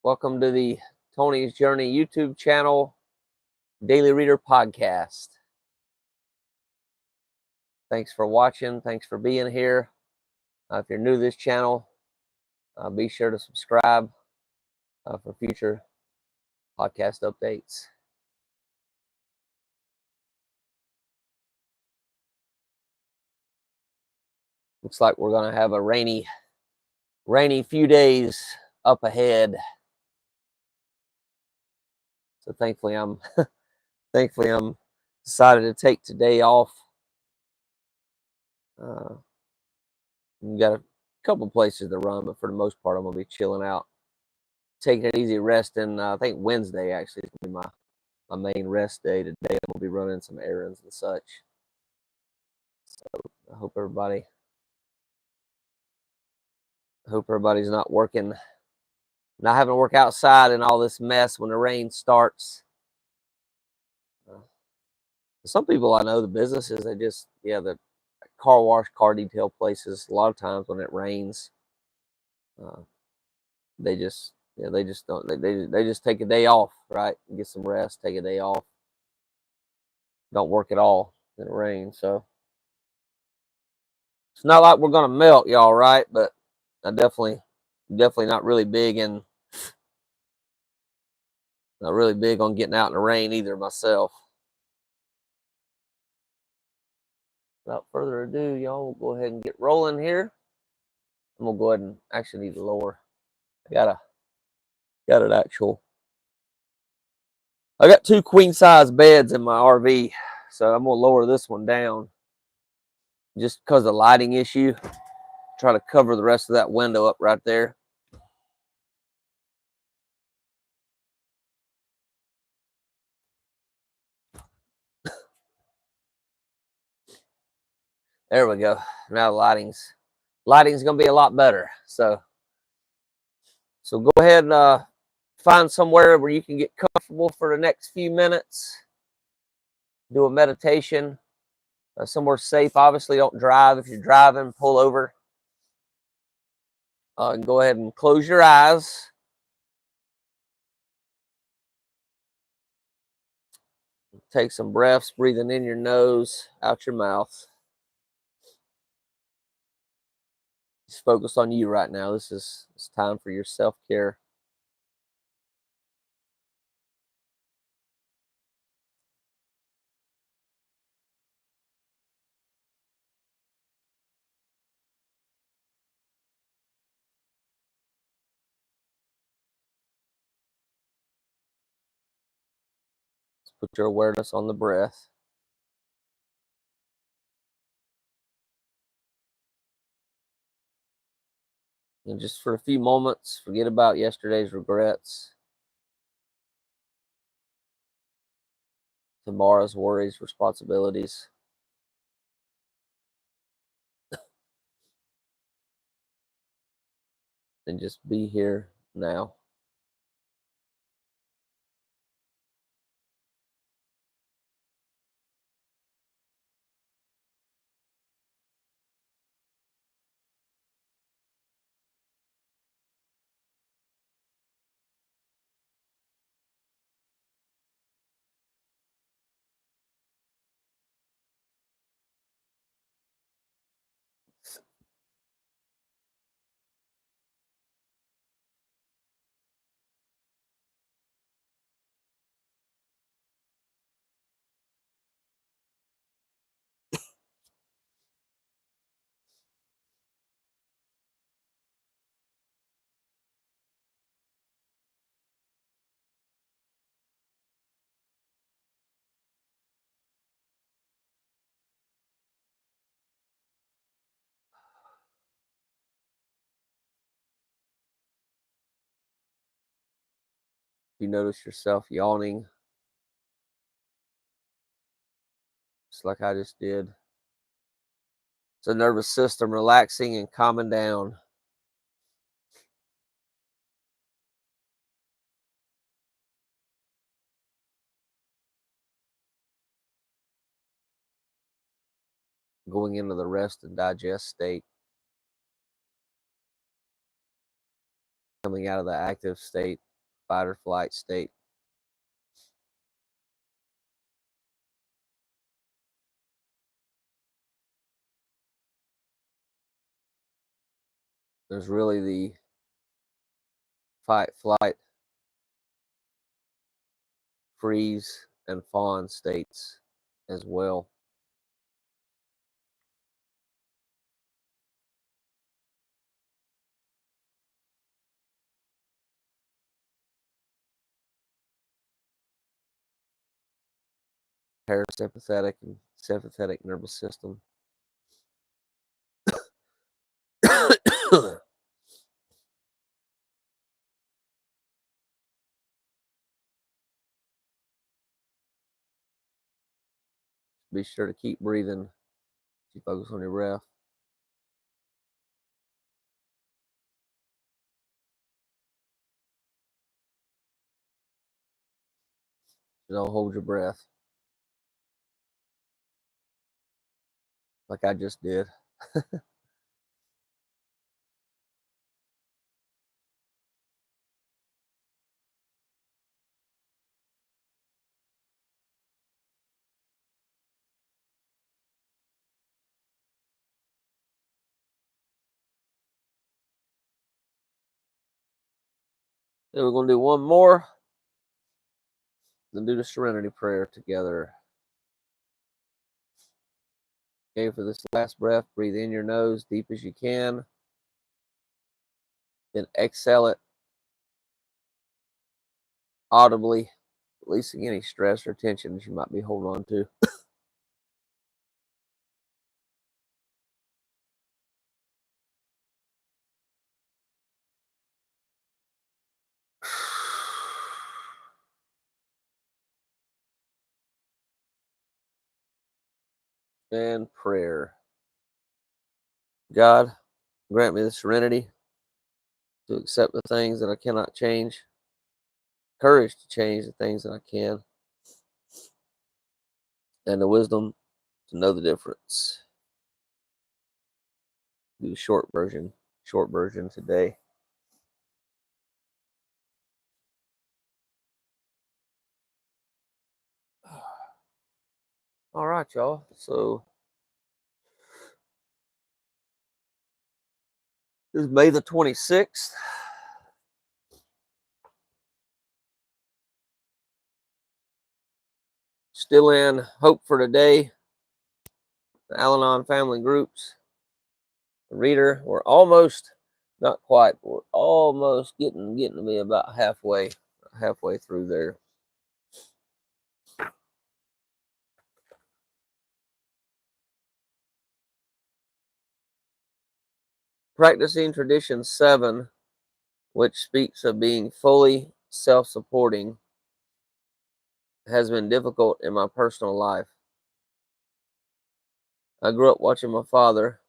Welcome to the Tony's Journey YouTube channel, Daily Reader Podcast. Thanks for watching. Thanks for being here. If you're new to this channel, be sure to subscribe for future podcast updates. Looks like we're going to have a rainy few days up ahead. So thankfully I'm decided to take today off. We've got a couple places to run, but for the most part I'm going to be chilling out, taking it easy, resting. I think Wednesday actually is going to be my main rest day today. I'm going to be running some errands and such. So I hope everybody's not having to work outside in all this mess when the rain starts. Some people I know, the businesses, the car wash, car detail places, a lot of times when it rains, they just take a day off, right? Get some rest, take a day off. Don't work at all in the rain. So it's not like we're gonna melt, y'all, right? But I definitely not really big on getting out in the rain either myself. Without further ado, y'all, we'll go ahead and get rolling here. I'm gonna go ahead and actually need to lower. I got two queen size beds in my RV, so I'm gonna lower this one down just because of lighting issue. Try to cover the rest of that window up right there. There we go. Now the lighting's gonna be a lot better. So go ahead and find somewhere where you can get comfortable for the next few minutes. Do a meditation. Somewhere safe. Obviously, don't drive. If you're driving, pull over. And go ahead and close your eyes. Take some breaths, breathing in your nose, out your mouth. Just focus on you right now. It's time for your self-care. Put your awareness on the breath. And just for a few moments, forget about yesterday's regrets, tomorrow's worries, responsibilities. And just be here now. You notice yourself yawning, just like I just did. It's the nervous system relaxing and calming down. Going into the rest and digest state. Coming out of the active state. fight or flight state. There's really the fight, flight, freeze, and fawn states as well. Parasympathetic and sympathetic nervous system. Be sure to keep breathing. You focus on your breath. Don't hold your breath like I just did. Then we're going to do one more. Then do the serenity prayer together. Okay, for this last breath, breathe in your nose deep as you can. Then exhale it audibly, releasing any stress or tension that you might be holding on to. And prayer. God, grant me the serenity to accept the things that I cannot change, courage to change the things that I can, and the wisdom to know the difference. Do the short version today. All right, y'all. So this is May the 26th. Still in Hope for Today. The Al-Anon family groups. The reader. We're almost, not quite, but we're almost getting to be about halfway through there. Practicing Tradition 7, which speaks of being fully self-supporting, has been difficult in my personal life. I grew up watching my father,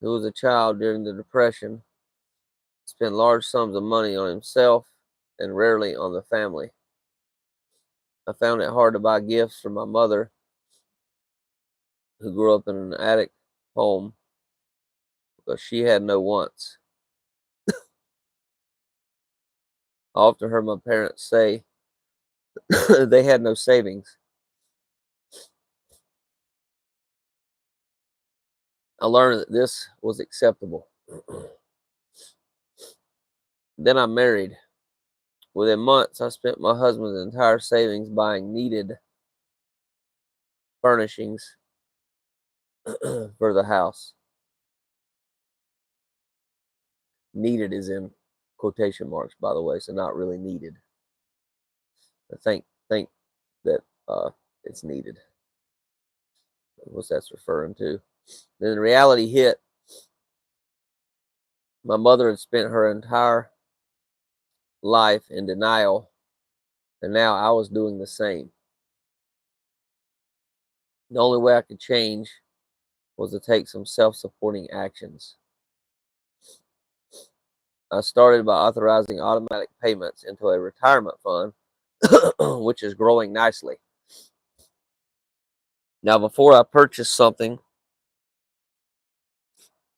who was a child during the Depression, spend large sums of money on himself and rarely on the family. I found it hard to buy gifts for my mother, who grew up in an attic home, because she had no wants. I often heard my parents say they had no savings. I learned that this was acceptable. Then I married. Within months, I spent my husband's entire savings buying needed furnishings for the house. Needed is in quotation marks, by the way, so not really needed. I think that it's needed. What that's referring to. Then the reality hit. My mother had spent her entire life in denial, and now I was doing the same. The only way I could change was to take some self-supporting actions. I started by authorizing automatic payments into a retirement fund, which is growing nicely. Now, before I purchase something,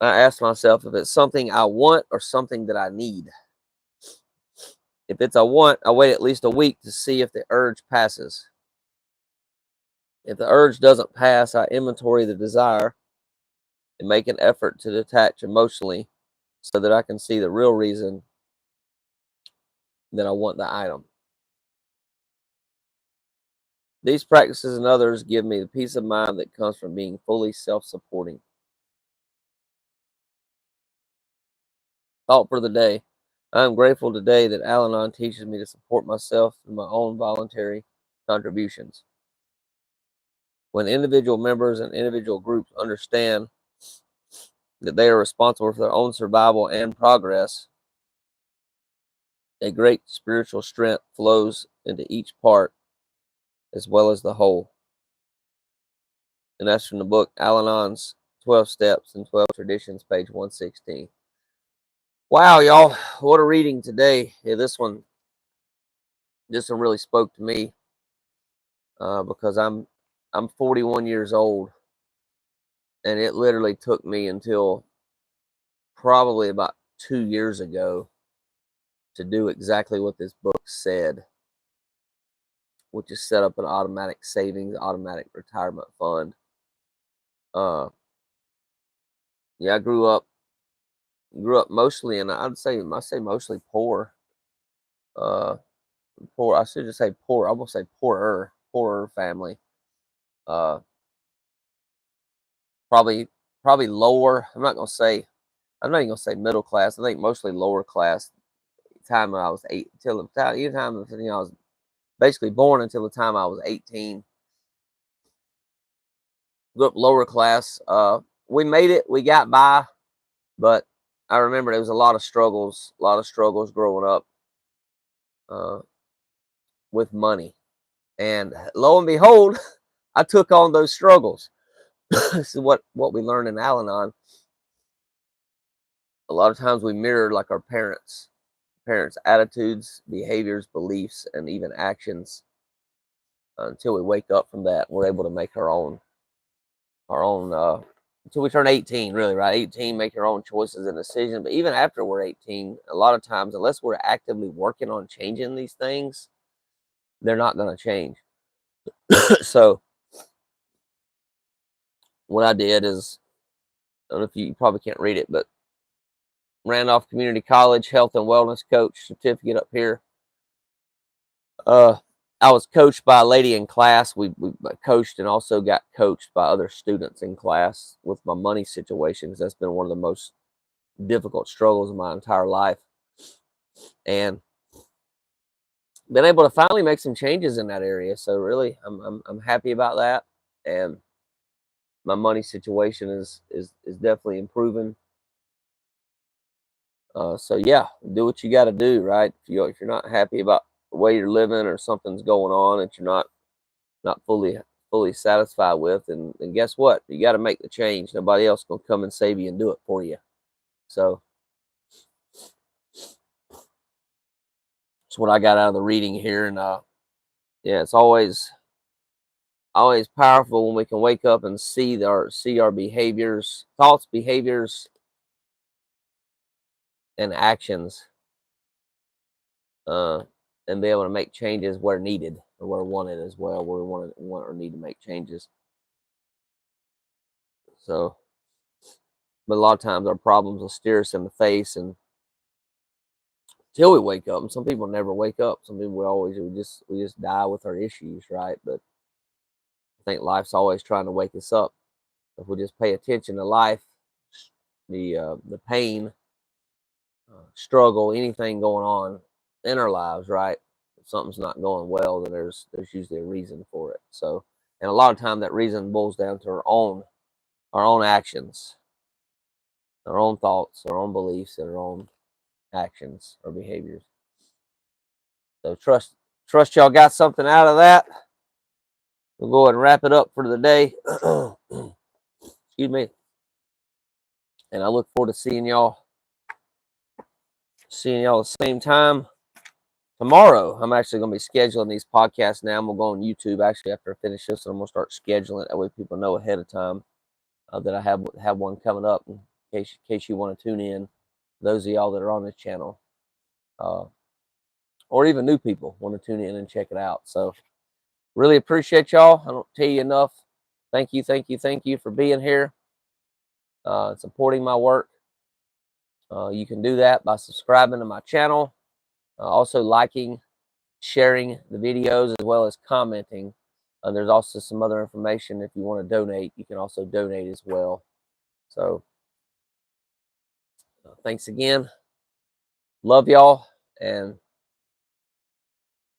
I ask myself if it's something I want or something that I need. If it's a want, I wait at least a week to see if the urge passes. If the urge doesn't pass, I inventory the desire and make an effort to detach emotionally so that I can see the real reason that I want the item. These practices and others give me the peace of mind that comes from being fully self-supporting. Thought for the day. I am grateful today that Al-Anon teaches me to support myself through my own voluntary contributions. When individual members and individual groups understand that they are responsible for their own survival and progress, a great spiritual strength flows into each part as well as the whole. And that's from the book Al-Anon's 12 Steps and 12 Traditions, page 116. Wow, y'all, what a reading today. Yeah, this one really spoke to me because I'm 41 years old, and it literally took me until probably about 2 years ago to do exactly what this book said, which is set up an automatic savings, automatic retirement fund. Yeah, I grew up mostly, and I say mostly poor. Poor. I should just say poor. I almost say poorer family. Uh, probably lower. I'm not even gonna say middle class. I think mostly lower class. Time when I was till the time, I was basically born until the time I was 18. Grew up lower class. We made it. We got by, but I remember there was a lot of struggles growing up uh, with money. And lo and behold, I took on those struggles. This is what we learned in Al-Anon. A lot of times we mirror like our parents' attitudes, behaviors, beliefs, and even actions until we wake up from that. We're able to make our own until we turn 18, really, right? 18, make your own choices and decisions. But even after we're 18, a lot of times, unless we're actively working on changing these things, they're not going to change. So what I did is, I don't know if you probably can't read it, but Randolph Community College health and wellness coach certificate up here. I was coached by a lady in class. We coached and also got coached by other students in class with my money situation, because that's been one of the most difficult struggles of my entire life, and been able to finally make some changes in that area. So really, I'm happy about that, and my money situation is definitely improving. So yeah, do what you got to do, right? If you're not happy about the way you're living, or something's going on that you're not fully satisfied with, and guess what? You got to make the change. Nobody else gonna come and save you and do it for you. So that's what I got out of the reading here, and yeah, it's always powerful when we can wake up and see our behaviors, thoughts, behaviors, and actions, uh, and be able to make changes where needed or where wanted as well, where we want or need to make changes. So, but a lot of times our problems will stare us in the face, and until we wake up. And some people never wake up. Some people we just die with our issues, right? But I think life's always trying to wake us up. If we just pay attention to life, the pain, struggle, anything going on in our lives, right? If something's not going well, then there's usually a reason for it. So, and a lot of time that reason boils down to our own actions, our own thoughts, our own beliefs, and our own actions or behaviors. So trust y'all got something out of that. We'll go ahead and wrap it up for the day. Excuse me. And I look forward to seeing y'all the same time tomorrow. I'm actually going to be scheduling these podcasts now. I'm going to go on YouTube actually after I finish this, and I'm going to start scheduling it. That way people know ahead of time that I have one coming up in case you want to tune in. Those of y'all that are on this channel. or even new people want to tune in and check it out. So really appreciate y'all. I don't tell you enough. Thank you, thank you, thank you for being here, supporting my work. You can do that by subscribing to my channel, also liking, sharing the videos, as well as commenting. There's also some other information if you want to donate. You can also donate as well. So thanks again. Love y'all, and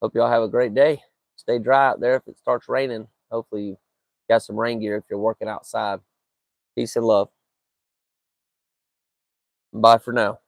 hope y'all have a great day. Stay dry out there if it starts raining. Hopefully you got some rain gear if you're working outside. Peace and love. Bye for now.